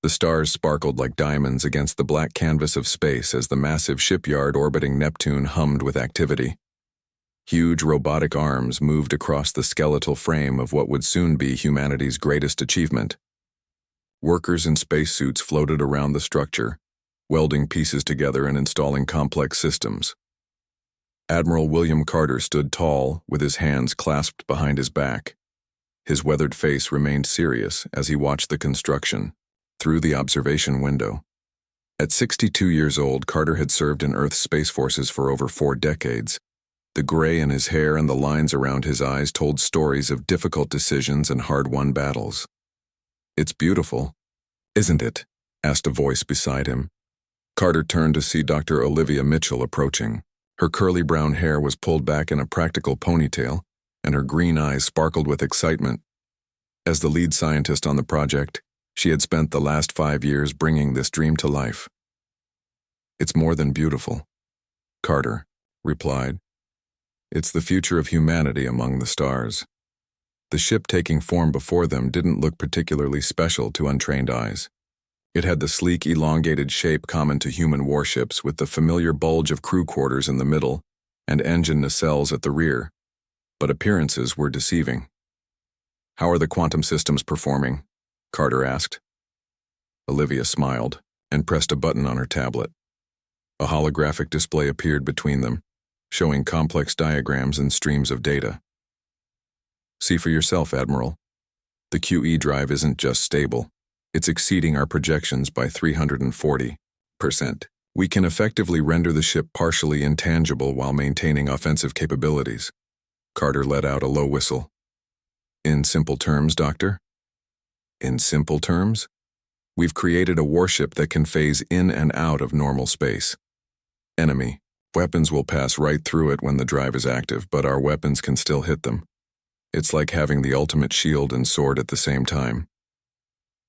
The stars sparkled like diamonds against the black canvas of space as the massive shipyard orbiting Neptune hummed with activity. Huge robotic arms moved across the skeletal frame of what would soon be humanity's greatest achievement. Workers in spacesuits floated around the structure, welding pieces together and installing complex systems. Admiral William Carter stood tall, with his hands clasped behind his back. His weathered face remained serious as he watched the construction through the observation window. At 62 years old, Carter had served in Earth's Space Forces for over 4 decades. The gray in his hair and the lines around his eyes told stories of difficult decisions and hard-won battles. "It's beautiful, isn't it?" asked a voice beside him. Carter turned to see Dr. Olivia Mitchell approaching. Her curly brown hair was pulled back in a practical ponytail, and her green eyes sparkled with excitement. As the lead scientist on the project, she had spent the last 5 years bringing this dream to life. "It's more than beautiful," Carter replied. "It's the future of humanity among the stars." The ship taking form before them didn't look particularly special to untrained eyes. It had the sleek, elongated shape common to human warships, with the familiar bulge of crew quarters in the middle and engine nacelles at the rear. But appearances were deceiving. "How are the quantum systems performing?" Carter asked. Olivia smiled and pressed a button on her tablet. A holographic display appeared between them, showing complex diagrams and streams of data. "See for yourself, Admiral. The QE drive isn't just stable. It's exceeding our projections by 340%. We can effectively render the ship partially intangible while maintaining offensive capabilities." Carter let out a low whistle. "In simple terms, Doctor?" "In simple terms? We've created a warship that can phase in and out of normal space. Enemy weapons will pass right through it when the drive is active, but our weapons can still hit them. It's like having the ultimate shield and sword at the same time."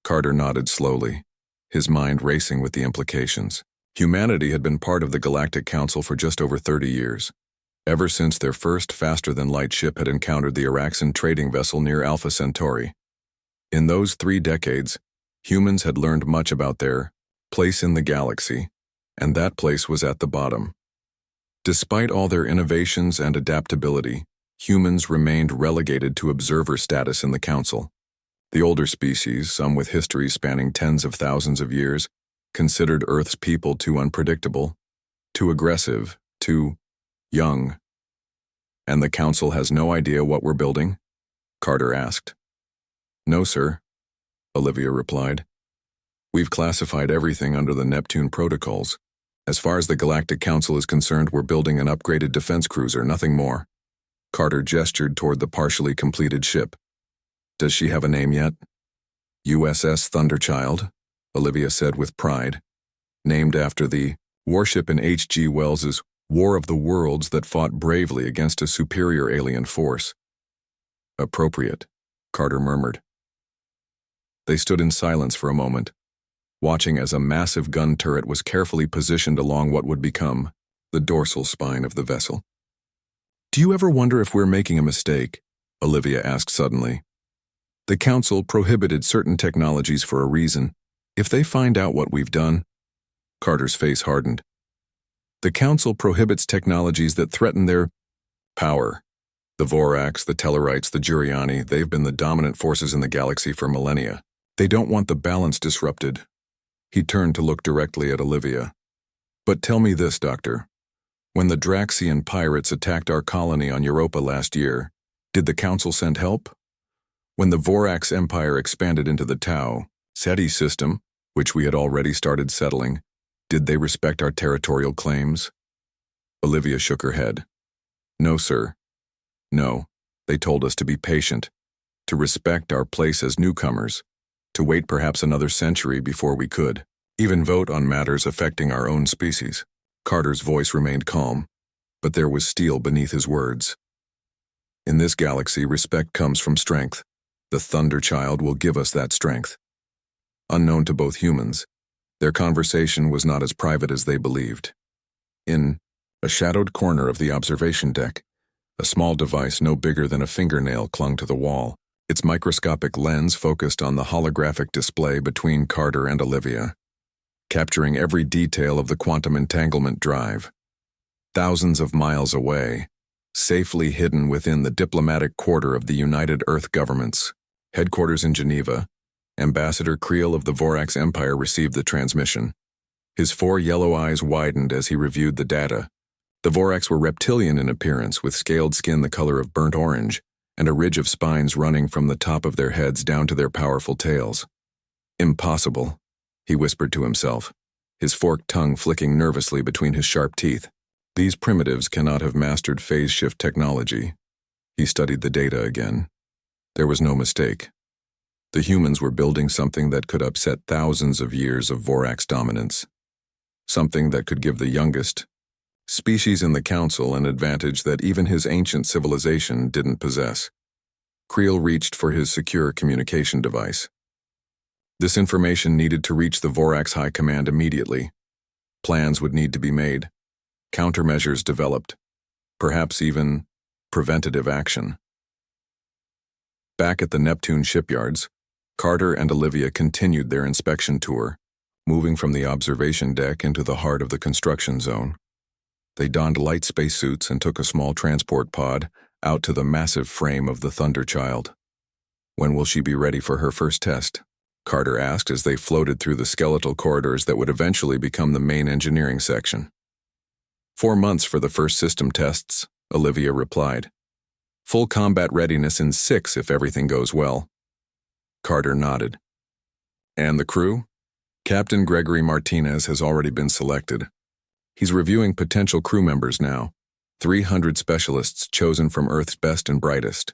Carter nodded slowly, his mind racing with the implications. Humanity had been part of the Galactic Council for just over 30 years, ever since their first faster-than-light ship had encountered the Araxan trading vessel near Alpha Centauri. In those 3 decades, humans had learned much about their place in the galaxy, and that place was at the bottom. Despite all their innovations and adaptability, humans remained relegated to observer status in the Council. The older species, some with histories spanning tens of thousands of years, considered Earth's people too unpredictable, too aggressive, too young. "And the Council has no idea what we're building?" Carter asked. "No, sir," Olivia replied. "We've classified everything under the Neptune protocols. As far as the Galactic Council is concerned, we're building an upgraded defense cruiser, nothing more." Carter gestured toward the partially completed ship. "Does she have a name yet?" "USS Thunderchild," Olivia said with pride. "Named after the warship in H.G. Wells's War of the Worlds that fought bravely against a superior alien force." "Appropriate," Carter murmured. They stood in silence for a moment, watching as a massive gun turret was carefully positioned along what would become the dorsal spine of the vessel. "Do you ever wonder if we're making a mistake?" Olivia asked suddenly. "The Council prohibited certain technologies for a reason. If they find out what we've done..." Carter's face hardened. "The Council prohibits technologies that threaten their power. The Vorax, the Tellarites, the Juriani, they've been the dominant forces in the galaxy for millennia. They don't want the balance disrupted." He turned to look directly at Olivia. "But tell me this, Doctor. When the Draxian pirates attacked our colony on Europa last year, did the Council send help? When the Vorax Empire expanded into the Tau Ceti system, which we had already started settling, did they respect our territorial claims?" Olivia shook her head. "No, sir. No, they told us to be patient, to respect our place as newcomers, to wait perhaps another century before we could even vote on matters affecting our own species." Carter's voice remained calm, but there was steel beneath his words. "In this galaxy, respect comes from strength. The Thunderchild will give us that strength." Unknown to both humans, their conversation was not as private as they believed. In a shadowed corner of the observation deck, a small device no bigger than a fingernail clung to the wall. its microscopic lens focused on the holographic display between Carter and Olivia, capturing every detail of the quantum entanglement drive. Thousands of miles away, safely hidden within the diplomatic quarter of the United Earth Governments, headquarters in Geneva, Ambassador Creel of the Vorax Empire received the transmission. His 4 yellow eyes widened as he reviewed the data. The Vorax were reptilian in appearance, with scaled skin the color of burnt orange, and a ridge of spines running from the top of their heads down to their powerful tails. Impossible, he whispered to himself, his forked tongue flicking nervously between his sharp teeth. These primitives cannot have mastered phase shift technology. He studied the data again. There was no mistake. The humans were building something that could upset thousands of years of Vorax dominance. Something that could give the youngest species in the Council an advantage that even his ancient civilization didn't possess. Creel reached for his secure communication device. This information needed to reach the Vorax High Command immediately. Plans would need to be made, countermeasures developed, perhaps even preventative action. Back at the Neptune shipyards, Carter and Olivia continued their inspection tour, moving from the observation deck into the heart of the construction zone. They donned light spacesuits and took a small transport pod out to the massive frame of the Thunderchild. "When will she be ready for her first test?" Carter asked as they floated through the skeletal corridors that would eventually become the main engineering section. 4 months for the first system tests, Olivia replied. "Full combat readiness in 6 if everything goes well." Carter nodded. "And the crew?" "Captain Gregory Martinez has already been selected. He's reviewing potential crew members now, 300 specialists chosen from Earth's best and brightest."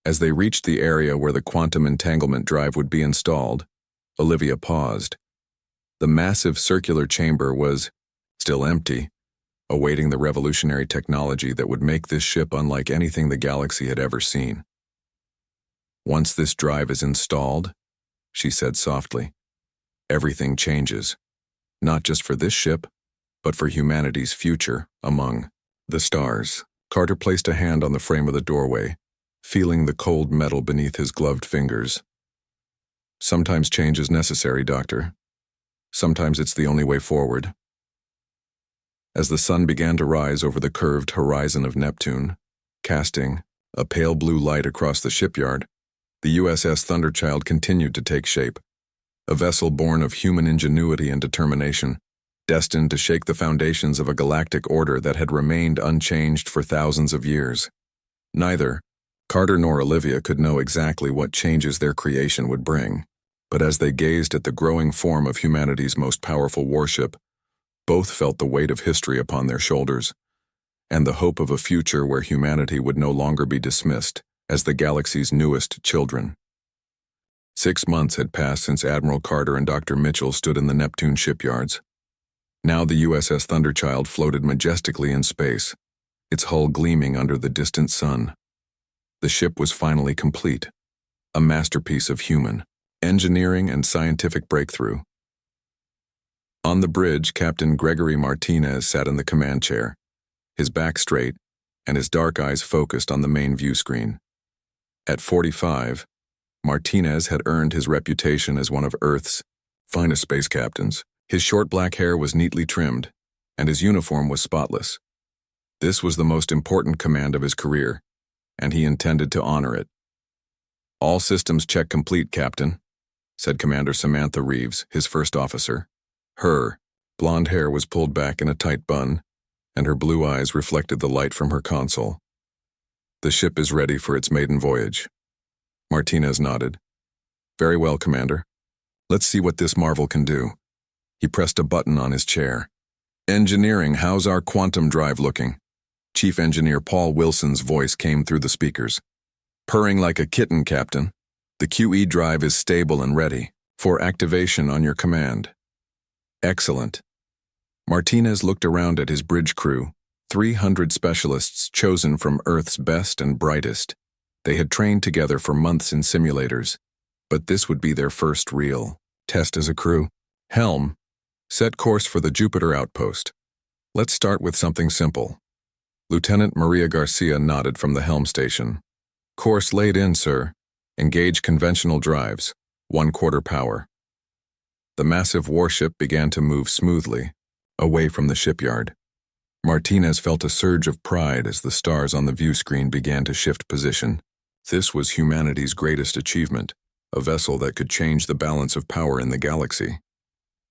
As they reached the area where the quantum entanglement drive would be installed, Olivia paused. The massive circular chamber was still empty, awaiting the revolutionary technology that would make this ship unlike anything the galaxy had ever seen. "Once this drive is installed," she said softly, "everything changes, not just for this ship, but for humanity's future among the stars." Carter placed a hand on the frame of the doorway, feeling the cold metal beneath his gloved fingers. "Sometimes change is necessary, Doctor. Sometimes it's the only way forward." As the sun began to rise over the curved horizon of Neptune, casting a pale blue light across the shipyard, the USS Thunderchild continued to take shape, a vessel born of human ingenuity and determination, destined to shake the foundations of a galactic order that had remained unchanged for thousands of years. Neither Carter nor Olivia could know exactly what changes their creation would bring, but as they gazed at the growing form of humanity's most powerful warship, both felt the weight of history upon their shoulders, and the hope of a future where humanity would no longer be dismissed as the galaxy's newest children. 6 months had passed since Admiral Carter and Dr. Mitchell stood in the Neptune shipyards. Now the USS Thunderchild floated majestically in space, its hull gleaming under the distant sun. The ship was finally complete, a masterpiece of human engineering and scientific breakthrough. On the bridge, Captain Gregory Martinez sat in the command chair, his back straight and his dark eyes focused on the main view screen. At 45, Martinez had earned his reputation as one of Earth's finest space captains. His short black hair was neatly trimmed, and his uniform was spotless. This was the most important command of his career, and he intended to honor it. "All systems check complete, Captain," said Commander Samantha Reeves, his first officer. Her blonde hair was pulled back in a tight bun, and her blue eyes reflected the light from her console. "The ship is ready for its maiden voyage." Martinez nodded. "Very well, Commander. Let's see what this marvel can do." He pressed a button on his chair. "Engineering, how's our quantum drive looking?" Chief Engineer Paul Wilson's voice came through the speakers. "Purring like a kitten, Captain. The QE drive is stable and ready for activation on your command." "Excellent." Martinez looked around at his bridge crew, 300 specialists chosen from Earth's best and brightest. They had trained together for months in simulators, but this would be their first real test as a crew. "Helm, set course for the Jupiter outpost. Let's start with something simple." Lieutenant Maria Garcia nodded from the helm station. Course laid in, sir. Engage conventional drives. 1/4 power. The massive warship began to move smoothly, away from the shipyard. Martinez felt a surge of pride as the stars on the view screen began to shift position. This was humanity's greatest achievement, a vessel that could change the balance of power in the galaxy.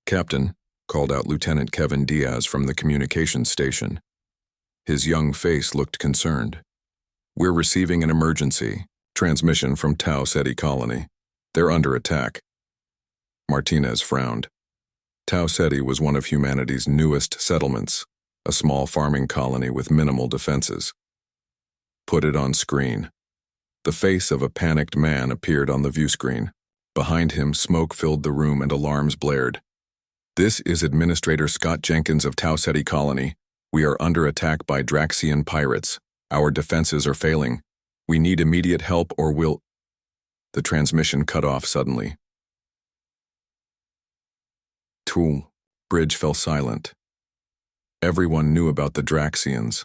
"Captain," called out Lieutenant Kevin Diaz from the communications station. His young face looked concerned. "We're receiving an emergency transmission from Tau Ceti colony. They're under attack." Martinez frowned. Tau Ceti was one of humanity's newest settlements, a small farming colony with minimal defenses. "Put it on screen." The face of a panicked man appeared on the view screen. Behind him, smoke filled the room and alarms blared. "This is Administrator Scott Jenkins of Tau Ceti colony. We are under attack by Draxian pirates. Our defenses are failing. We need immediate help or we'll—" The transmission cut off suddenly. Tool. Bridge fell silent. Everyone knew about the Draxians,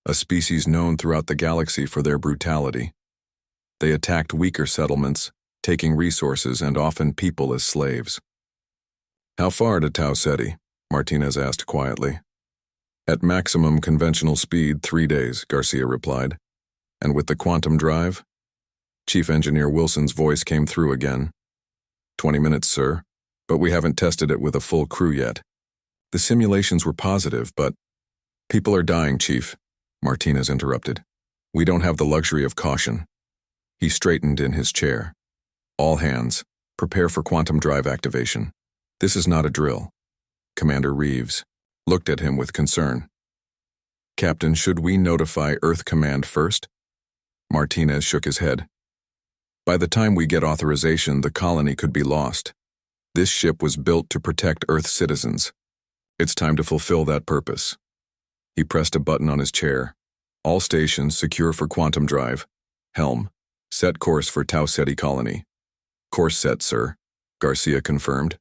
a species known throughout the galaxy for their brutality. They attacked weaker settlements, taking resources and often people as slaves. "How far to Tau Ceti?" Martinez asked quietly. "At maximum conventional speed, 3 days," Garcia replied. "And with the quantum drive?" Chief Engineer Wilson's voice came through again. 20 minutes, sir, but we haven't tested it with a full crew yet. The simulations were positive, but—" "People are dying, Chief," Martinez interrupted. "We don't have the luxury of caution." He straightened in his chair. "All hands, prepare for quantum drive activation. This is not a drill." Commander Reeves looked at him with concern. "Captain, should we notify Earth Command first?" Martinez shook his head. "By the time we get authorization, the colony could be lost. This ship was built to protect Earth citizens. It's time to fulfill that purpose." He pressed a button on his chair. "All stations secure for quantum drive. Helm, set course for Tau Ceti colony." "Course set, sir," Garcia confirmed.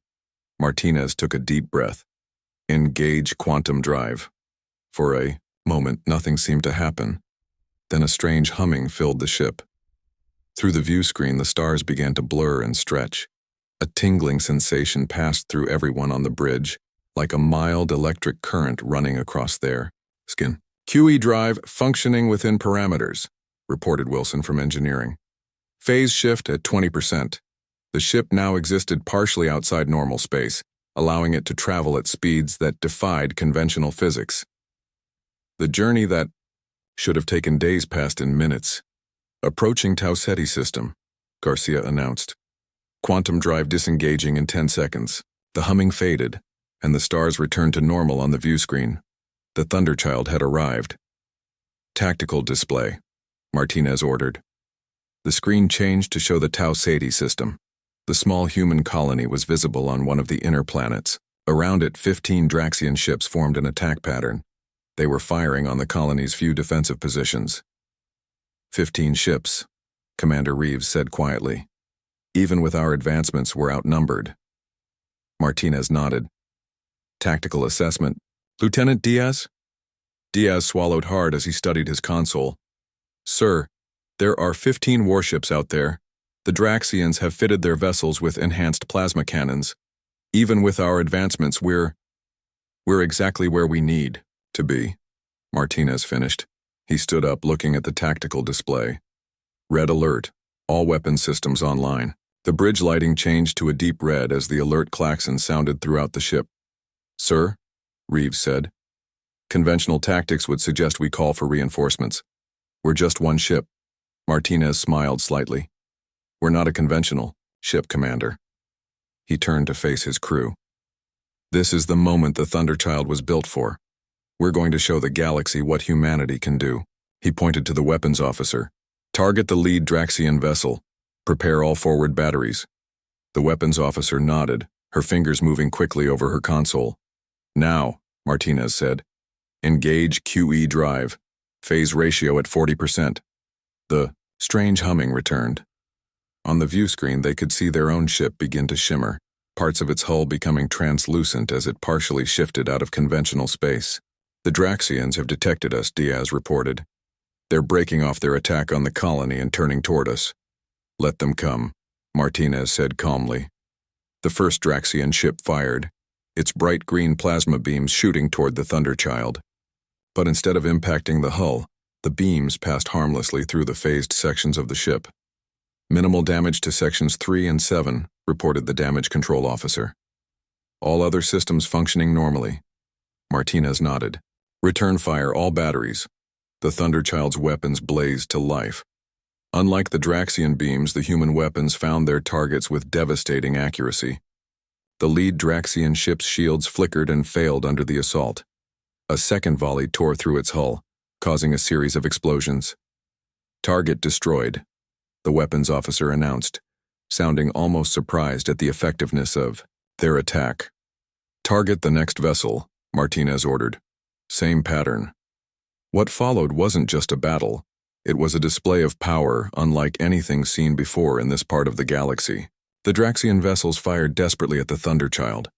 Martinez took a deep breath. "Engage quantum drive." For a moment, nothing seemed to happen. Then a strange humming filled the ship. Through the view screen, the stars began to blur and stretch. A tingling sensation passed through everyone on the bridge, like a mild electric current running across their skin. "QE drive functioning within parameters," reported Wilson from engineering. "Phase shift at 20%. The ship now existed partially outside normal space, allowing it to travel at speeds that defied conventional physics. The journey that should have taken days passed in minutes. "Approaching Tau Ceti system," Garcia announced. "Quantum drive disengaging in 10 seconds. The humming faded, and the stars returned to normal on the view screen. The Thunderchild had arrived. "Tactical display," Martinez ordered. The screen changed to show the Tau Ceti system. The small human colony was visible on one of the inner planets. Around it, 15 Draxian ships formed an attack pattern. They were firing on the colony's few defensive positions. 15 ships, Commander Reeves said quietly. "Even with our advancements, we're outnumbered." Martinez nodded. "Tactical assessment. Lieutenant Diaz?" Diaz swallowed hard as he studied his console. "Sir, there are 15 warships out there. The Draxians have fitted their vessels with enhanced plasma cannons. Even with our advancements, we're exactly where we need to be," Martinez finished. He stood up, looking at the tactical display. "Red alert. All weapon systems online." The bridge lighting changed to a deep red as the alert klaxon sounded throughout the ship. "Sir," Reeves said, "conventional tactics would suggest we call for reinforcements. We're just one ship." Martinez smiled slightly. "We're not a conventional ship, Commander." He turned to face his crew. "This is the moment the Thunderchild was built for. We're going to show the galaxy what humanity can do." He pointed to the weapons officer. "Target the lead Draxian vessel. Prepare all forward batteries." The weapons officer nodded, her fingers moving quickly over her console. "Now," Martinez said, "engage QE drive. Phase ratio at 40%. The strange humming returned. On the view screen, they could see their own ship begin to shimmer, parts of its hull becoming translucent as it partially shifted out of conventional space. "The Draxians have detected us," Diaz reported. They're breaking off their attack on the colony and turning toward us. Let them come, Martinez said calmly. The first Draxian ship fired, its bright green plasma beams shooting toward the Thunderchild. But instead of impacting the hull, the beams passed harmlessly through the phased sections of the ship. Minimal damage to sections 3 and 7, reported the damage control officer. All other systems functioning normally. Martinez nodded. Return fire all batteries. The Thunderchild's weapons blazed to life. Unlike the Draxian beams, the human weapons found their targets with devastating accuracy. The lead Draxian ship's shields flickered and failed under the assault. A second volley tore through its hull, causing a series of explosions. Target destroyed, the weapons officer announced, sounding almost surprised at the effectiveness of their attack. Target the next vessel, Martinez ordered. Same pattern. What followed wasn't just a battle. It was a display of power unlike anything seen before in this part of the galaxy. The Draxian vessels fired desperately at the Thunderchild,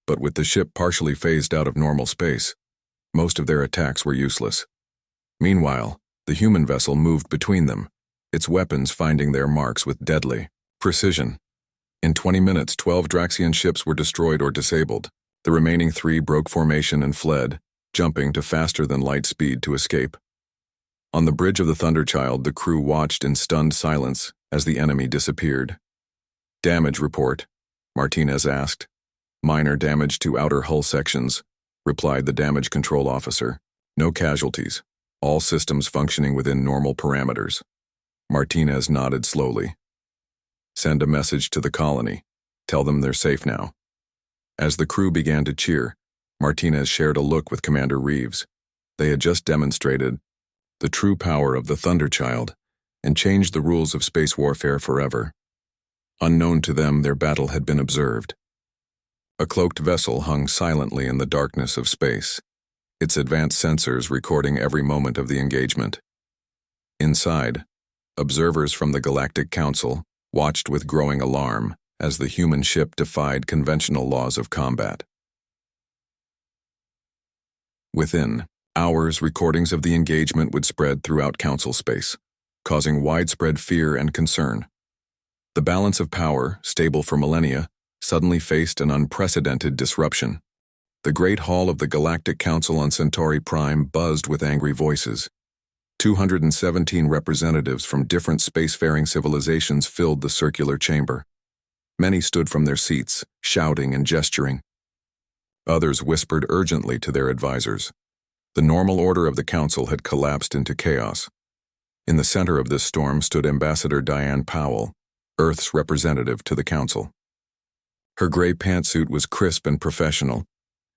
but with the ship partially phased out of normal space, most of their attacks were useless. Meanwhile, the human vessel moved between them, its weapons finding their marks with deadly precision. In 20 minutes, 12 Draxian ships were destroyed or disabled. The remaining 3 broke formation and fled, jumping to faster-than-light speed to escape. On the bridge of the Thunderchild, the crew watched in stunned silence as the enemy disappeared. Damage report, Martinez asked. Minor damage to outer hull sections, replied the damage control officer. No casualties. All systems functioning within normal parameters. Martinez nodded slowly. Send a message to the colony. Tell them they're safe now. As the crew began to cheer, Martinez shared a look with Commander Reeves. They had just demonstrated the true power of the Thunderchild and changed the rules of space warfare forever. Unknown to them, their battle had been observed. A cloaked vessel hung silently in the darkness of space, its advanced sensors recording every moment of the engagement. Inside, observers from the Galactic Council watched with growing alarm as the human ship defied conventional laws of combat. Within hours, recordings of the engagement would spread throughout Council space, causing widespread fear and concern. The balance of power, stable for millennia, suddenly faced an unprecedented disruption. The Great Hall of the Galactic Council on Centauri Prime buzzed with angry voices. 217 representatives from different spacefaring civilizations filled the circular chamber. Many stood from their seats, shouting and gesturing. Others whispered urgently to their advisors. The normal order of the council had collapsed into chaos. In the center of this storm stood Ambassador Diane Powell, Earth's representative to the council. Her gray pantsuit was crisp and professional,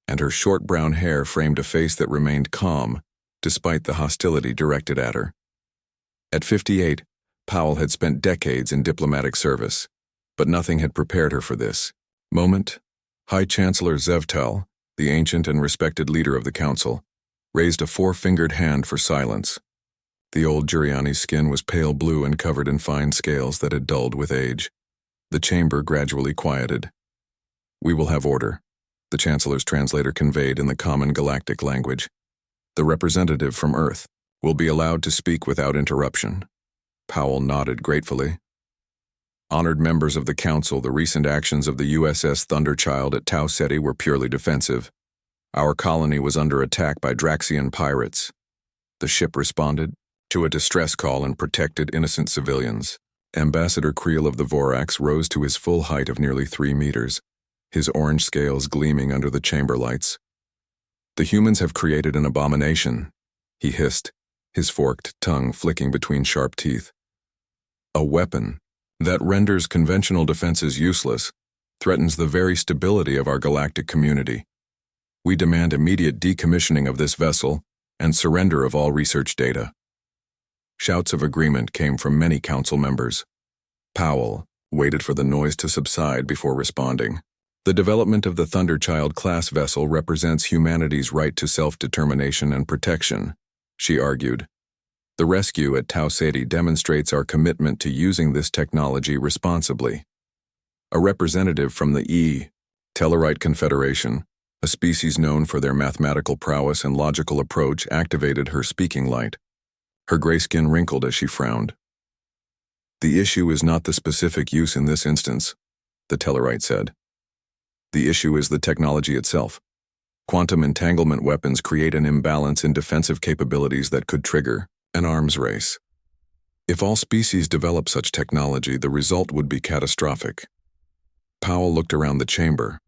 and her short brown hair framed a face that remained calm despite the hostility directed at her. At 58, Powell had spent decades in diplomatic service, but nothing had prepared her for this moment. High Chancellor Zevtel, the ancient and respected leader of the council, raised a four-fingered hand for silence. The old Giuliani's skin was pale blue and covered in fine scales that had dulled with age. The chamber gradually quieted. "We will have order," the Chancellor's translator conveyed in the common galactic language. "The representative from Earth will be allowed to speak without interruption." Powell nodded gratefully. "Honored members of the Council, the recent actions of the USS Thunderchild at Tau Ceti were purely defensive. Our colony was under attack by Draxian pirates. The ship responded to a distress call and protected innocent civilians." Ambassador Creel of the Vorax rose to his full height of nearly 3 meters, his orange scales gleaming under the chamber lights. "The humans have created an abomination," he hissed, his forked tongue flicking between sharp teeth. "A weapon that renders conventional defenses useless, threatens the very stability of our galactic community. We demand immediate decommissioning of this vessel and surrender of all research data." Shouts of agreement came from many council members. Powell waited for the noise to subside before responding. "The development of the Thunderchild-class vessel represents humanity's right to self-determination and protection," she argued. "The rescue at Tau Ceti demonstrates our commitment to using this technology responsibly." A representative from the Tellarite Confederation, a species known for their mathematical prowess and logical approach, activated her speaking light. Her gray skin wrinkled as she frowned. "The issue is not the specific use in this instance," the Tellarite said. "The issue is the technology itself. Quantum entanglement weapons create an imbalance in defensive capabilities that could trigger an arms race. If all species develop such technology, the result would be catastrophic." Powell looked around the chamber.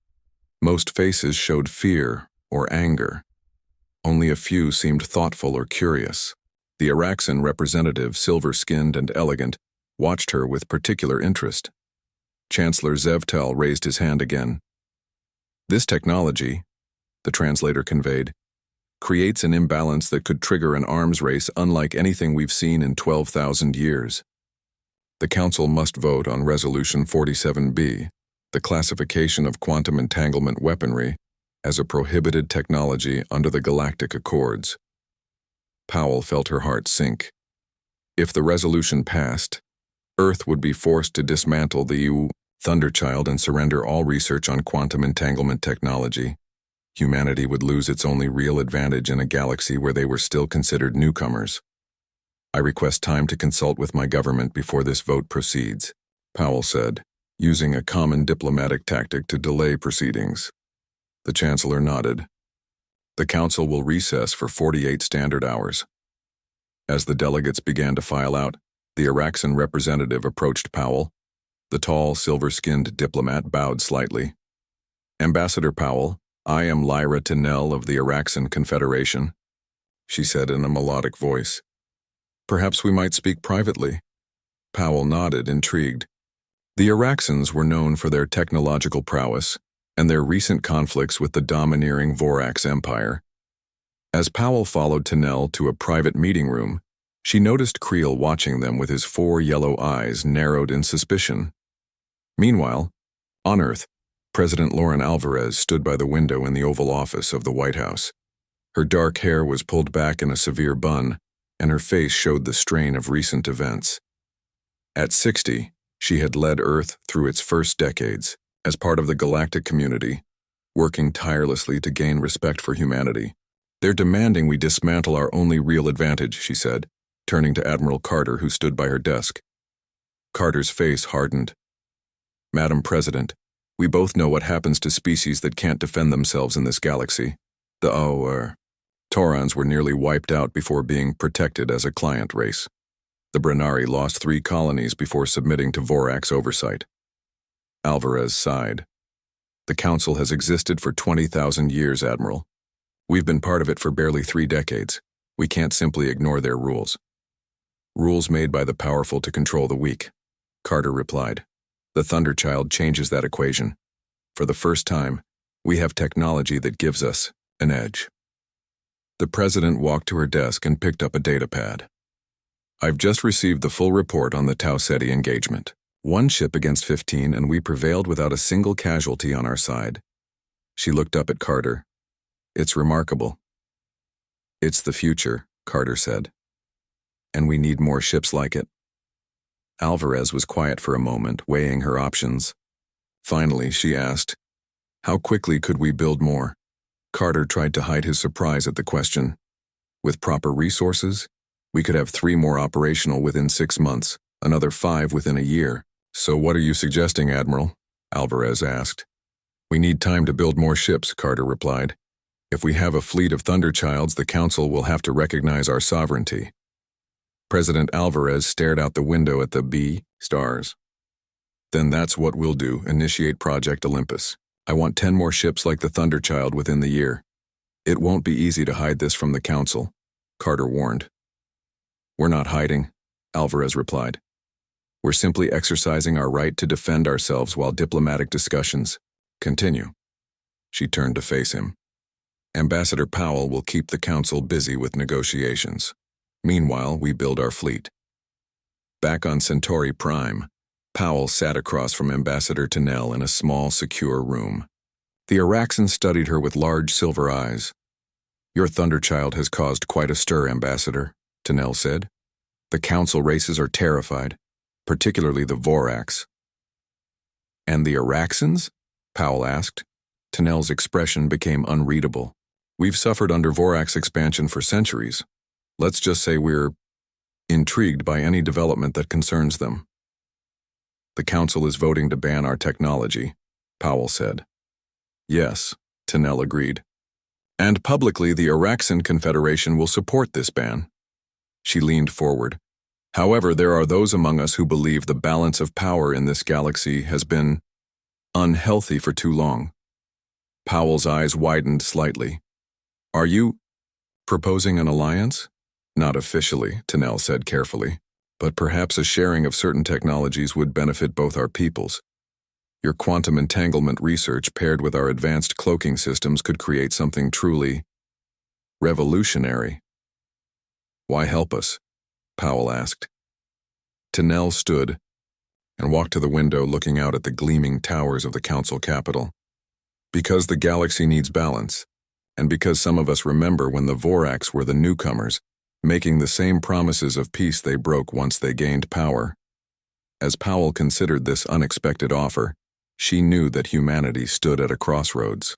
Most faces showed fear or anger. Only a few seemed thoughtful or curious. The Araxan representative, silver-skinned and elegant, watched her with particular interest. Chancellor Zevtel raised his hand again. "This technology," the translator conveyed, "creates an imbalance that could trigger an arms race unlike anything we've seen in 12,000 years. The Council must vote on Resolution 47B, the classification of quantum entanglement weaponry, as a prohibited technology under the Galactic Accords." Powell felt her heart sink. If the resolution passed, Earth would be forced to dismantle the Thunderchild and surrender all research on quantum entanglement technology. Humanity would lose its only real advantage in a galaxy where they were still considered newcomers. "I request time to consult with my government before this vote proceeds," Powell said, using a common diplomatic tactic to delay proceedings. The Chancellor nodded. "The Council will recess for 48 standard hours." As the delegates began to file out, the Araxan representative approached Powell. The tall, silver-skinned diplomat bowed slightly. "Ambassador Powell, I am Lyra Tennell of the Araxan Confederation," she said in a melodic voice. "Perhaps we might speak privately." Powell nodded, intrigued. The Araxans were known for their technological prowess and their recent conflicts with the domineering Vorax Empire. As Powell followed Tennell to a private meeting room, she noticed Creel watching them with his 4 yellow eyes narrowed in suspicion. Meanwhile, on Earth, President Lauren Alvarez stood by the window in the Oval Office of the White House. Her dark hair was pulled back in a severe bun, and her face showed the strain of recent events. At 60, she had led Earth through its first decades, as part of the galactic community, working tirelessly to gain respect for humanity. "They're demanding we dismantle our only real advantage," she said, turning to Admiral Carter, who stood by her desk. Carter's face hardened. "Madam President, we both know what happens to species that can't defend themselves in this galaxy. The Taurons were nearly wiped out before being protected as a client race. The Brenari lost 3 colonies before submitting to Vorax oversight." Alvarez sighed. "The Council has existed for 20,000 years, Admiral. We've been part of it for barely 3 decades. We can't simply ignore their rules." "Rules made by the powerful to control the weak," Carter replied. "The Thunderchild changes that equation. For the first time, we have technology that gives us an edge." The President walked to her desk and picked up a datapad. "I've just received the full report on the Tau Ceti engagement. 1 ship against 15, and we prevailed without a single casualty on our side." She looked up at Carter. "It's remarkable." "It's the future," Carter said. "And we need more ships like it." Alvarez was quiet for a moment, weighing her options. Finally, she asked, "How quickly could we build more?" Carter tried to hide his surprise at the question. "With proper resources, we could have 3 more operational within 6 months, another 5 within a year." "So what are you suggesting, Admiral?" Alvarez asked. "We need time to build more ships," Carter replied. "If we have a fleet of Thunderchilds, the Council will have to recognize our sovereignty." President Alvarez stared out the window at the B stars. "Then that's what we'll do, initiate Project Olympus. I want 10 more ships like the Thunderchild within the year. It won't be easy to hide this from the Council," Carter warned. "We're not hiding," Alvarez replied. "We're simply exercising our right to defend ourselves while diplomatic discussions continue." She turned to face him. "Ambassador Powell will keep the Council busy with negotiations. Meanwhile, we build our fleet." Back on Centauri Prime, Powell sat across from Ambassador Tennell in a small, secure room. The Araxan studied her with large silver eyes. "Your Thunderchild has caused quite a stir, Ambassador," Tennell said. "The Council races are terrified, particularly the Vorax." "And the Araxans?" Powell asked. Tennell's expression became unreadable. "We've suffered under Vorax expansion for centuries. Let's just say we're intrigued by any development that concerns them. The Council is voting to ban our technology, Powell said. Yes, Tennell agreed. And publicly the Araxan Confederation will support this ban. She leaned forward. However, there are those among us who believe the balance of power in this galaxy has been unhealthy for too long. Powell's eyes widened slightly. Are you proposing an alliance? Not officially, Tennell said carefully, but perhaps a sharing of certain technologies would benefit both our peoples. Your quantum entanglement research paired with our advanced cloaking systems could create something truly revolutionary. Why help us? Powell asked. Tennell stood and walked to the window looking out at the gleaming towers of the Council Capitol. Because the galaxy needs balance, and because some of us remember when the Vorax were the newcomers, making the same promises of peace they broke once they gained power. As Powell considered this unexpected offer, she knew that humanity stood at a crossroads.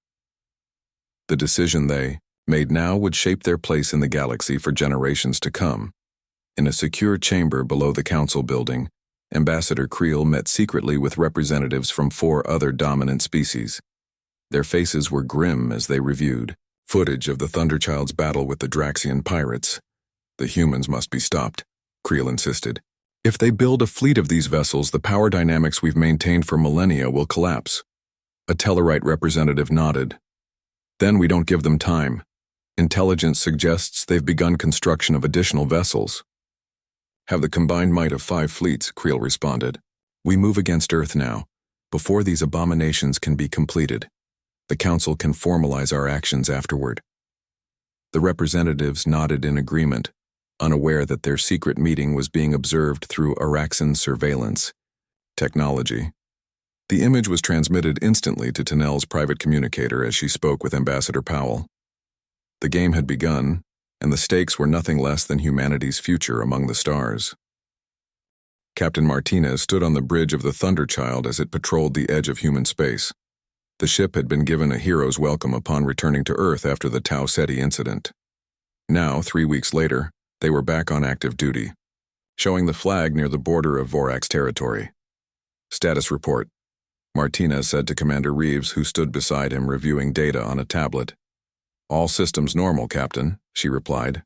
The decision they made now would shape their place in the galaxy for generations to come. In a secure chamber below the Council building, Ambassador Creel met secretly with representatives from 4 other dominant species. Their faces were grim as they reviewed footage of the Thunderchild's battle with the Draxian pirates. The humans must be stopped, Creel insisted. If they build a fleet of these vessels, the power dynamics we've maintained for millennia will collapse. A Tellarite representative nodded. Then we don't give them time. Intelligence suggests they've begun construction of additional vessels. Have the combined might of 5 fleets, Creel responded. We move against Earth now, before these abominations can be completed. The Council can formalize our actions afterward. The representatives nodded in agreement, unaware that their secret meeting was being observed through Araxan surveillance technology. The image was transmitted instantly to Tennell's private communicator as she spoke with Ambassador Powell. The game had begun, and the stakes were nothing less than humanity's future among the stars. Captain Martinez stood on the bridge of the Thunderchild as it patrolled the edge of human space. The ship had been given a hero's welcome upon returning to Earth after the Tau Ceti incident. Now, 3 weeks later, they were back on active duty, showing the flag near the border of Vorax territory. Status report, Martinez said to Commander Reeves, who stood beside him reviewing data on a tablet. All systems normal, Captain, she replied.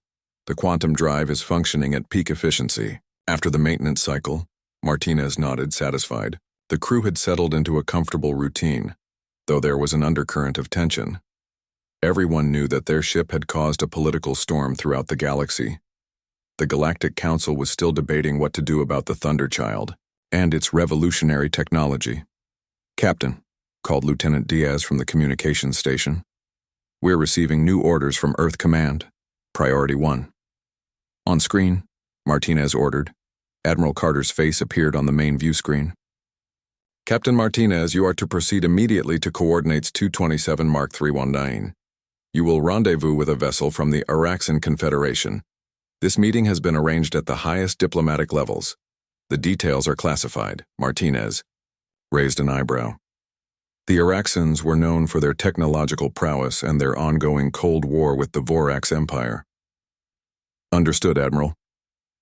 The quantum drive is functioning at peak efficiency. After the maintenance cycle, Martinez nodded, satisfied. The crew had settled into a comfortable routine, though there was an undercurrent of tension. Everyone knew that their ship had caused a political storm throughout the galaxy. The Galactic Council was still debating what to do about the Thunderchild and its revolutionary technology. Captain, called Lieutenant Diaz from the communications station. We're receiving new orders from Earth Command. Priority 1. On screen, Martinez ordered. Admiral Carter's face appeared on the main view screen. Captain Martinez, you are to proceed immediately to coordinates 227 Mark 319. You will rendezvous with a vessel from the Araxan Confederation. This meeting has been arranged at the highest diplomatic levels. The details are classified. Martinez raised an eyebrow. The Araxans were known for their technological prowess and their ongoing Cold War with the Vorax Empire. Understood, Admiral.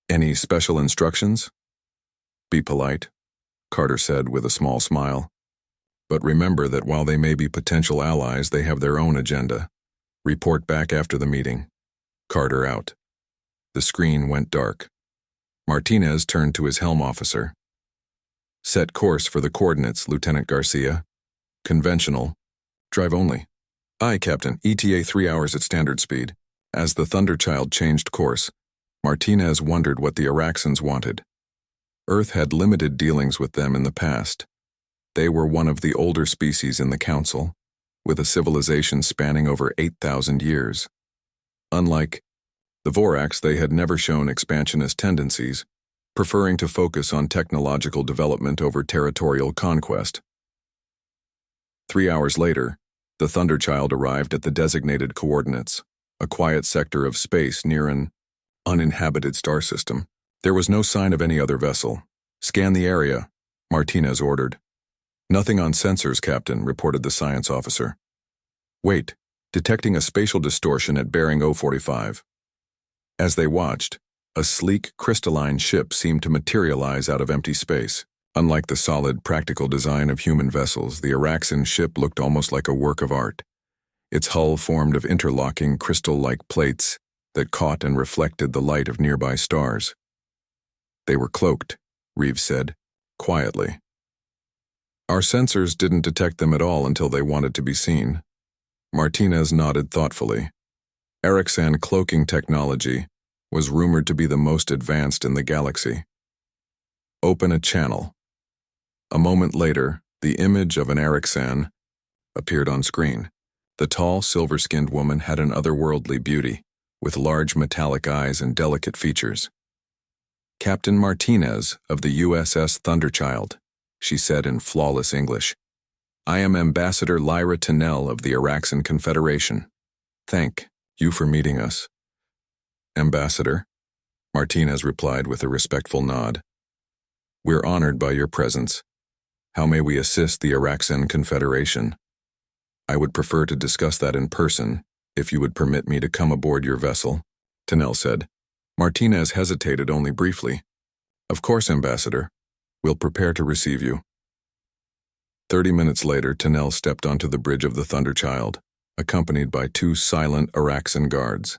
Any special instructions? Be polite, Carter said with a small smile. But remember that while they may be potential allies, they have their own agenda. Report back after the meeting. Carter out. The screen went dark. Martinez turned to his helm officer. Set course for the coordinates, Lieutenant Garcia. Conventional. Drive only. Aye, Captain. ETA 3 hours at standard speed. As the Thunderchild changed course, Martinez wondered what the Araxans wanted. Earth had limited dealings with them in the past. They were one of the older species in the Council, with a civilization spanning over 8,000 years. Unlike the Vorax, they had never shown expansionist tendencies, preferring to focus on technological development over territorial conquest. 3 hours later, the Thunderchild arrived at the designated coordinates, a quiet sector of space near an uninhabited star system. There was no sign of any other vessel. Scan the area, Martinez ordered. Nothing on sensors, Captain, reported the science officer. Wait, detecting a spatial distortion at bearing 045. As they watched, A sleek, crystalline ship seemed to materialize out of empty space. Unlike the solid, practical design of human vessels, the Araxan ship looked almost like a work of art. Its hull formed of interlocking, crystal-like plates that caught and reflected the light of nearby stars. They were cloaked, Reeves said, quietly. Our sensors didn't detect them at all until they wanted to be seen. Martinez nodded thoughtfully. Araxan cloaking technology was rumored to be the most advanced in the galaxy. Open a channel. A moment later, the image of an Araxan appeared on screen. The tall, silver-skinned woman had an otherworldly beauty, with large metallic eyes and delicate features. Captain Martinez of the USS Thunderchild, she said in flawless English. I am Ambassador Lyra Tennell of the Araxan Confederation. Thank you for meeting us. Ambassador, Martinez replied with a respectful nod. We're honored by your presence. How may we assist the Araxan Confederation? I would prefer to discuss that in person, if you would permit me to come aboard your vessel, Tennell said. Martinez hesitated only briefly. Of course, Ambassador. We'll prepare to receive you. 30 minutes later, Tennell stepped onto the bridge of the Thunderchild, accompanied by two silent Araxan guards.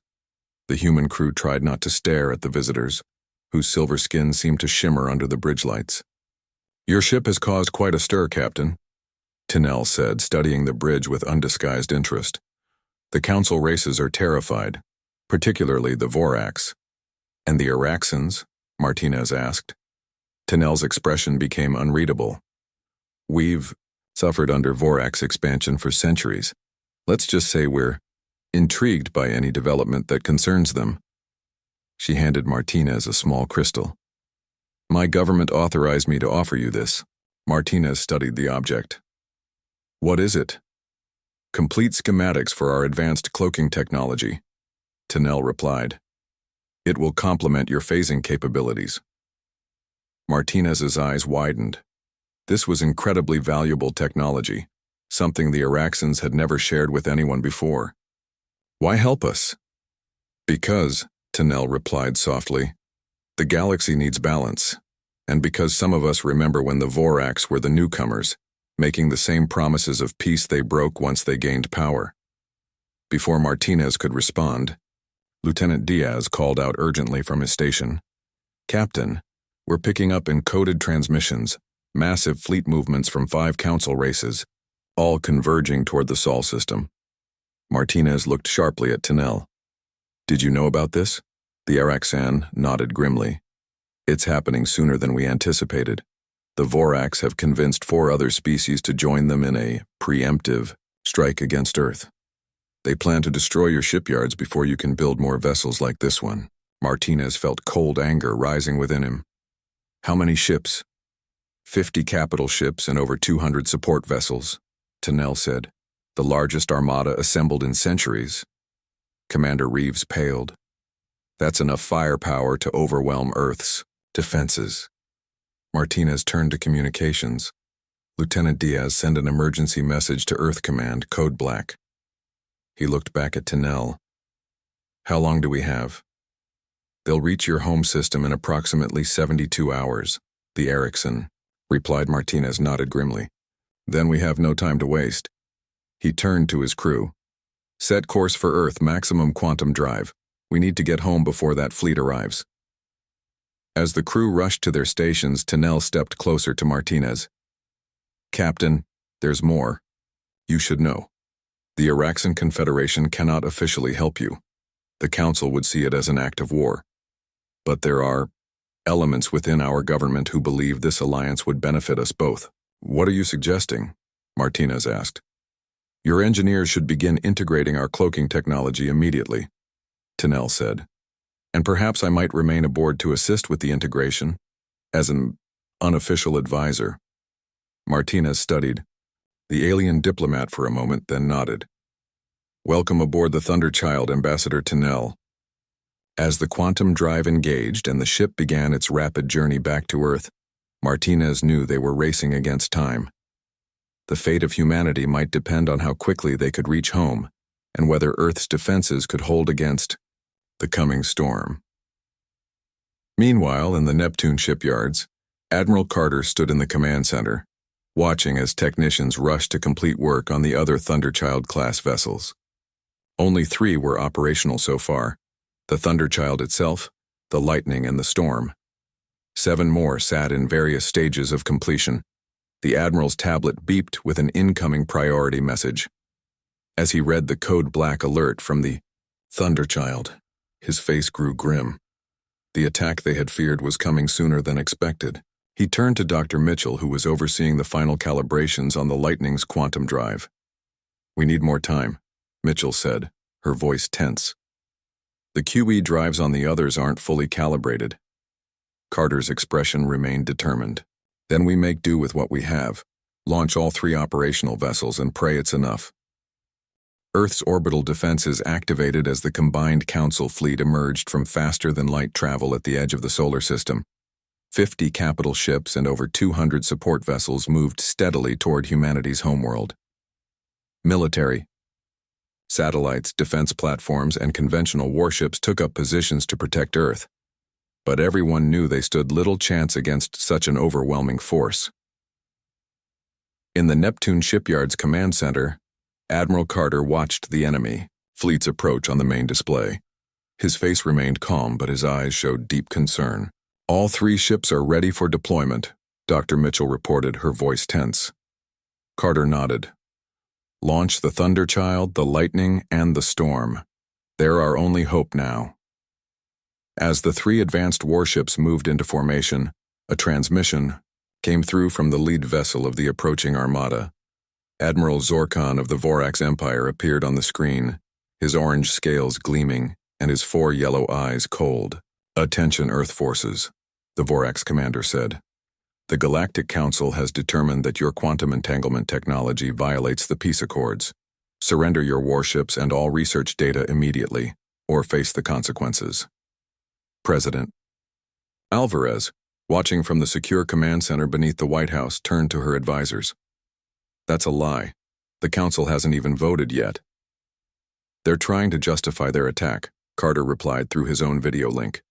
The human crew tried not to stare at the visitors, whose silver skin seemed to shimmer under the bridge lights. Your ship has caused quite a stir, Captain, Tennell said, studying the bridge with undisguised interest. The Council races are terrified, particularly the Vorax. And the Araxans? Martinez asked. Tennell's expression became unreadable. We've suffered under Vorax expansion for centuries. Let's just say we're intrigued by any development that concerns them. She handed Martinez a small crystal. My government authorized me to offer you this. Martinez studied the object. What is it? Complete schematics for our advanced cloaking technology, Tennell replied. It will complement your phasing capabilities. Martinez's eyes widened. This was incredibly valuable technology, something the Araxans had never shared with anyone before. Why help us? Because, Tennell replied softly, the galaxy needs balance, and because some of us remember when the Vorax were the newcomers, making the same promises of peace they broke once they gained power. Before Martinez could respond, Lieutenant Diaz called out urgently from his station. Captain, we're picking up encoded transmissions, massive fleet movements from 5 council races, all converging toward the Sol system. Martinez looked sharply at Tennell. Did you know about this? The Araxan nodded grimly. It's happening sooner than we anticipated. The Vorax have convinced 4 other species to join them in a preemptive strike against Earth. They plan to destroy your shipyards before you can build more vessels like this one. Martinez felt cold anger rising within him. How many ships? 50 capital ships and over 200 support vessels, Tennell said. The largest armada assembled in centuries. Commander Reeves paled. That's enough firepower to overwhelm Earth's defenses. Martinez turned to communications. Lieutenant Diaz sent an emergency message to Earth Command, Code Black. He looked back at Tennell. How long do we have? They'll reach your home system in approximately 72 hours, the Araxan, replied. Martinez nodded grimly. Then we have no time to waste. He turned to his crew. Set course for Earth, maximum quantum drive. We need to get home before that fleet arrives. As the crew rushed to their stations, Tennell stepped closer to Martinez. Captain, there's more. You should know. The Araxan Confederation cannot officially help you. The Council would see it as an act of war. But there are elements within our government who believe this alliance would benefit us both. What are you suggesting? Martinez asked. Your engineers should begin integrating our cloaking technology immediately, Tennell said. And perhaps I might remain aboard to assist with the integration, as an unofficial advisor. Martinez studied the alien diplomat for a moment, then nodded. Welcome aboard the Thunderchild, Ambassador Tennell. As the quantum drive engaged and the ship began its rapid journey back to Earth, Martinez knew they were racing against time. The fate of humanity might depend on how quickly they could reach home, and whether Earth's defenses could hold against the coming storm. Meanwhile, in the Neptune shipyards, Admiral Carter stood in the command center, watching as technicians rushed to complete work on the other Thunderchild-class vessels. Only 3 were operational so far: the Thunderchild itself, the Lightning, and the Storm. 7 more sat in various stages of completion. The Admiral's tablet beeped with an incoming priority message. As he read the code black alert from the Thunderchild, his face grew grim. The attack they had feared was coming sooner than expected. He turned to Dr. Mitchell, who was overseeing the final calibrations on the Lightning's quantum drive. "We need more time," Mitchell said, her voice tense. "The QE drives on the others aren't fully calibrated." Carter's expression remained determined. "Then we make do with what we have, launch all 3 operational vessels, and pray it's enough." Earth's orbital defenses activated as the combined Council fleet emerged from faster-than-light travel at the edge of the solar system. 50 capital ships and over 200 support vessels moved steadily toward humanity's homeworld. Military, satellites, defense platforms, and conventional warships took up positions to protect Earth. But everyone knew they stood little chance against such an overwhelming force. In the Neptune shipyard's command center, Admiral Carter watched the enemy fleet's approach on the main display. His face remained calm, but his eyes showed deep concern. "All 3 ships are ready for deployment," Dr. Mitchell reported, her voice tense. Carter nodded. "Launch the Thunderchild, the Lightning, and the Storm. They're our only hope now." As the 3 advanced warships moved into formation, a transmission came through from the lead vessel of the approaching armada. Admiral Zorkan of the Vorax Empire appeared on the screen, his orange scales gleaming and his 4 yellow eyes cold. "Attention, Earth forces," the Vorax commander said. "The Galactic Council has determined that your quantum entanglement technology violates the peace accords. Surrender your warships and all research data immediately, or face the consequences." President Alvarez, watching from the secure command center beneath the White House, turned to her advisors. "That's a lie. The Council hasn't even voted yet." "They're trying to justify their attack," Carter replied through his own video link.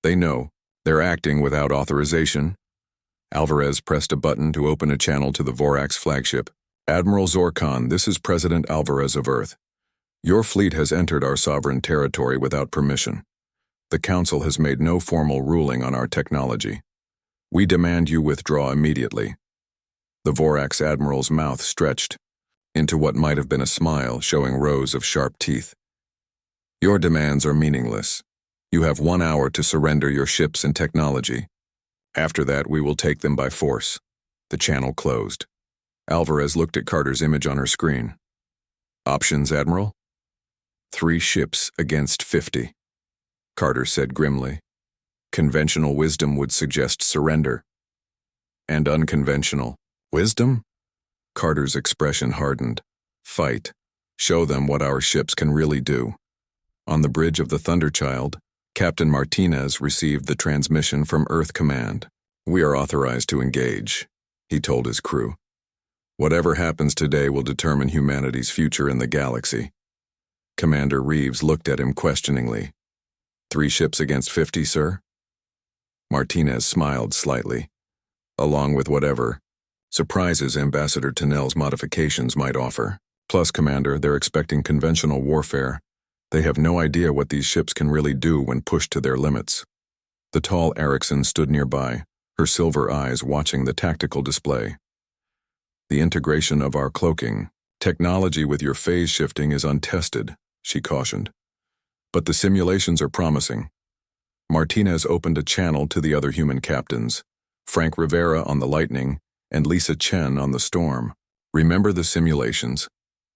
"They know. They're acting without authorization." Alvarez pressed a button to open a channel to the Vorax flagship. "Admiral Zorkan, this is President Alvarez of Earth. Your fleet has entered our sovereign territory without permission. The Council has made no formal ruling on our technology. We demand you withdraw immediately." The Vorax admiral's mouth stretched into what might have been a smile, showing rows of sharp teeth. "Your demands are meaningless. You have 1 hour to surrender your ships and technology. After that, we will take them by force." The channel closed. Alvarez looked at Carter's image on her screen. "Options, Admiral?" 3 ships against 50. Carter said grimly. "Conventional wisdom would suggest surrender." "And unconventional wisdom?" Carter's expression hardened. "Fight. Show them what our ships can really do." On the bridge of the Thunderchild, Captain Martinez received the transmission from Earth Command. "We are authorized to engage," he told his crew. "Whatever happens today will determine humanity's future in the galaxy." Commander Reeves looked at him questioningly. 3 ships against 50, sir?" Martinez smiled slightly. "Along with whatever surprises Ambassador Tennell's modifications might offer. Plus, Commander, they're expecting conventional warfare. They have no idea what these ships can really do when pushed to their limits." The tall Erickson stood nearby, her silver eyes watching the tactical display. "The integration of our cloaking technology with your phase shifting is untested," she cautioned. "But the simulations are promising." Martinez opened a channel to the other human captains, Frank Rivera on the Lightning and Lisa Chen on the Storm. "Remember the simulations.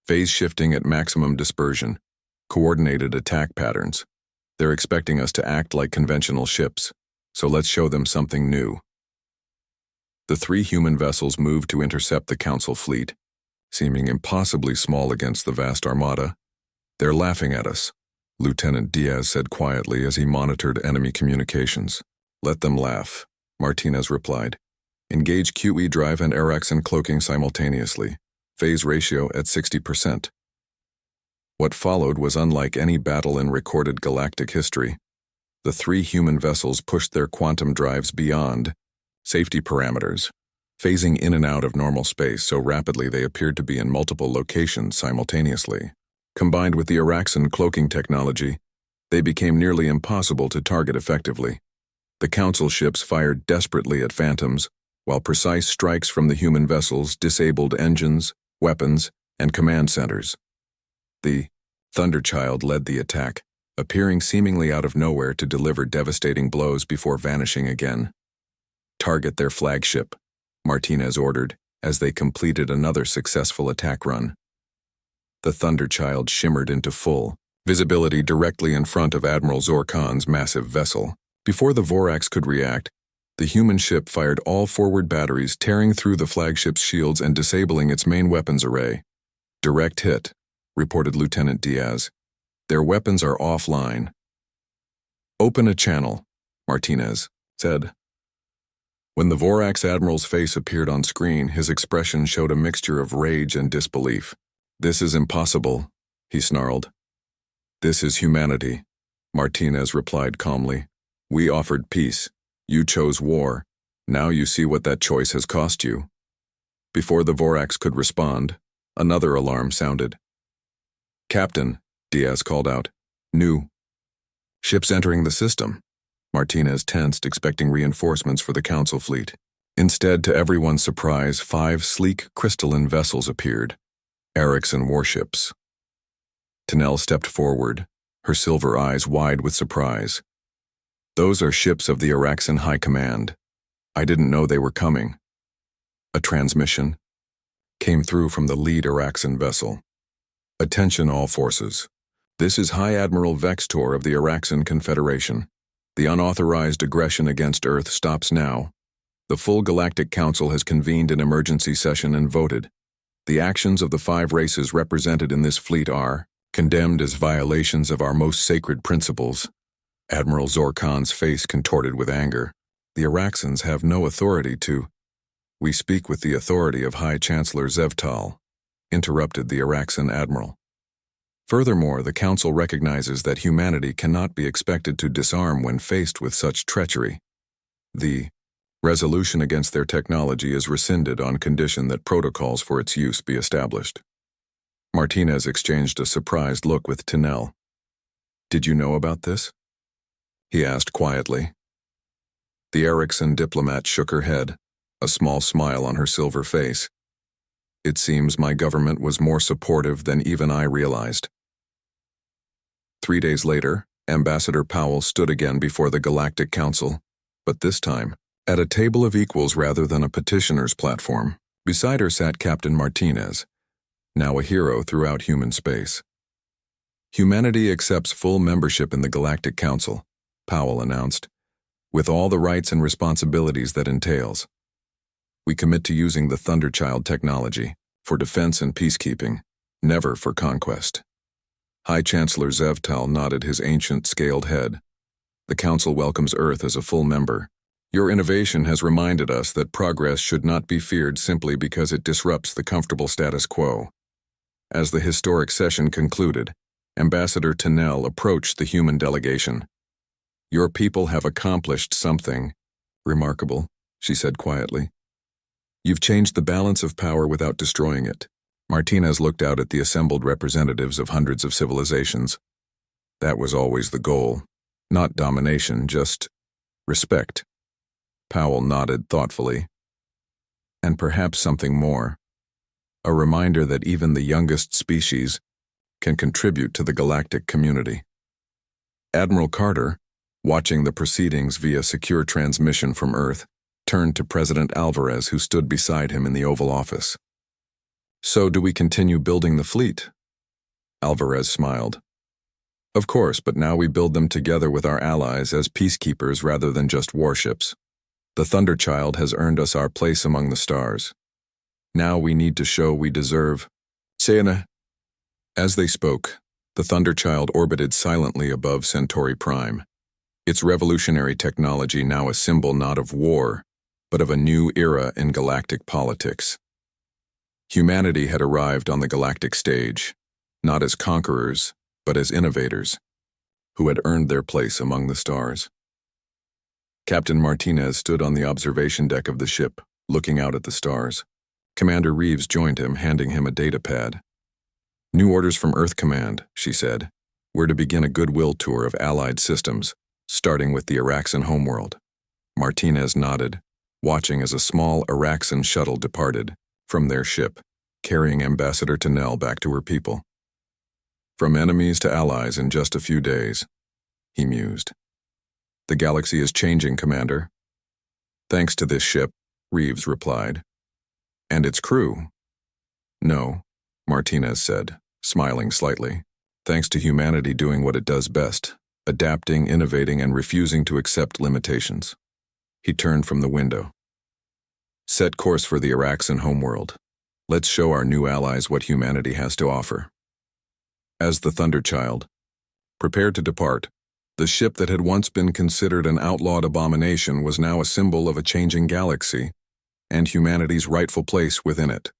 Phase shifting at maximum dispersion. Coordinated attack patterns. They're expecting us to act like conventional ships, so let's show them something new." The 3 human vessels moved to intercept the Council fleet, seeming impossibly small against the vast armada. "They're laughing at us," Lieutenant Diaz said quietly as he monitored enemy communications. "Let them laugh," Martinez replied. "Engage QE drive and Erickson cloaking simultaneously. Phase ratio at 60%. What followed was unlike any battle in recorded galactic history. The three human vessels pushed their quantum drives beyond safety parameters, phasing in and out of normal space so rapidly they appeared to be in multiple locations simultaneously. Combined with the Araxan cloaking technology, they became nearly impossible to target effectively. The Council ships fired desperately at phantoms, while precise strikes from the human vessels disabled engines, weapons, and command centers. The Thunderchild led the attack, appearing seemingly out of nowhere to deliver devastating blows before vanishing again. "Target their flagship," Martinez ordered, as they completed another successful attack run. The Thunderchild shimmered into full visibility directly in front of Admiral Zorkan's massive vessel. Before the Vorax could react, the human ship fired all forward batteries, tearing through the flagship's shields and disabling its main weapons array. "Direct hit," reported Lieutenant Diaz. "Their weapons are offline." "Open a channel," Martinez said. When the Vorax Admiral's face appeared on screen, his expression showed a mixture of rage and disbelief. "This is impossible," he snarled. "This is humanity," Martinez replied calmly. "We offered peace. You chose war. Now you see what that choice has cost you." Before the Vorax could respond, another alarm sounded. "Captain," Diaz called out. "New ships entering the system." Martinez tensed, expecting reinforcements for the Council fleet. Instead, to everyone's surprise, 5 sleek crystalline vessels appeared. Araxan warships. Tennell stepped forward, her silver eyes wide with surprise. "Those are ships of the Araxan High Command. I didn't know they were coming." A transmission came through from the lead Araxan vessel. "Attention all forces. This is High Admiral Vextor of the Araxan Confederation. The unauthorized aggression against Earth stops now. The full Galactic Council has convened an emergency session and voted. The actions of the 5 races represented in this fleet are condemned as violations of our most sacred principles." Admiral Zorkan's face contorted with anger. "The Araxans have no authority to—" "We speak with the authority of High Chancellor Zevtal," interrupted the Araxan Admiral. "Furthermore, the Council recognizes that humanity cannot be expected to disarm when faced with such treachery. The resolution against their technology is rescinded on condition that protocols for its use be established." Martinez exchanged a surprised look with Tennell. "Did you know about this?" he asked quietly. The Araxan diplomat shook her head, a small smile on her silver face. "It seems my government was more supportive than even I realized." 3 days later, Ambassador Powell stood again before the Galactic Council, but this time, at a table of equals rather than a petitioner's platform. Beside her sat Captain Martinez, now a hero throughout human space. "Humanity accepts full membership in the Galactic Council," Powell announced, "with all the rights and responsibilities that entails. We commit to using the Thunderchild technology for defense and peacekeeping, never for conquest." High Chancellor Zevtal nodded his ancient, scaled head. "The Council welcomes Earth as a full member. Your innovation has reminded us that progress should not be feared simply because it disrupts the comfortable status quo." As the historic session concluded, Ambassador Tennell approached the human delegation. "Your people have accomplished something remarkable," she said quietly. "You've changed the balance of power without destroying it." Martinez looked out at the assembled representatives of hundreds of civilizations. "That was always the goal. Not domination, just respect." Powell nodded thoughtfully. "And perhaps something more. A reminder that even the youngest species can contribute to the galactic community." Admiral Carter, watching the proceedings via secure transmission from Earth, turned to President Alvarez, who stood beside him in the Oval Office. "So do we continue building the fleet?" Alvarez smiled. "Of course, but now we build them together with our allies as peacekeepers rather than just warships. The Thunderchild has earned us our place among the stars. Now we need to show we deserve Sayana." As they spoke, the Thunderchild orbited silently above Centauri Prime, its revolutionary technology now a symbol not of war, but of a new era in galactic politics. Humanity had arrived on the galactic stage, not as conquerors, but as innovators. who had earned their place among the stars. Captain Martinez stood on the observation deck of the ship, looking out at the stars. Commander Reeves joined him, handing him a data pad. "New orders from Earth Command," she said. "We're to begin a goodwill tour of Allied systems, starting with the Araxan homeworld." Martinez nodded, watching as a small Araxan shuttle departed from their ship, carrying Ambassador Tennell back to her people. "From enemies to allies in just a few days," he mused. "The galaxy is changing, Commander." "Thanks to this ship," Reeves replied. "And its crew?" "No," Martinez said, smiling slightly. "Thanks to humanity doing what it does best, adapting, innovating, and refusing to accept limitations." He turned from the window. "Set course for the Araxan homeworld. Let's show our new allies what humanity has to offer." As the Thunderchild prepared to depart, the ship that had once been considered an outlawed abomination was now a symbol of a changing galaxy and humanity's rightful place within it.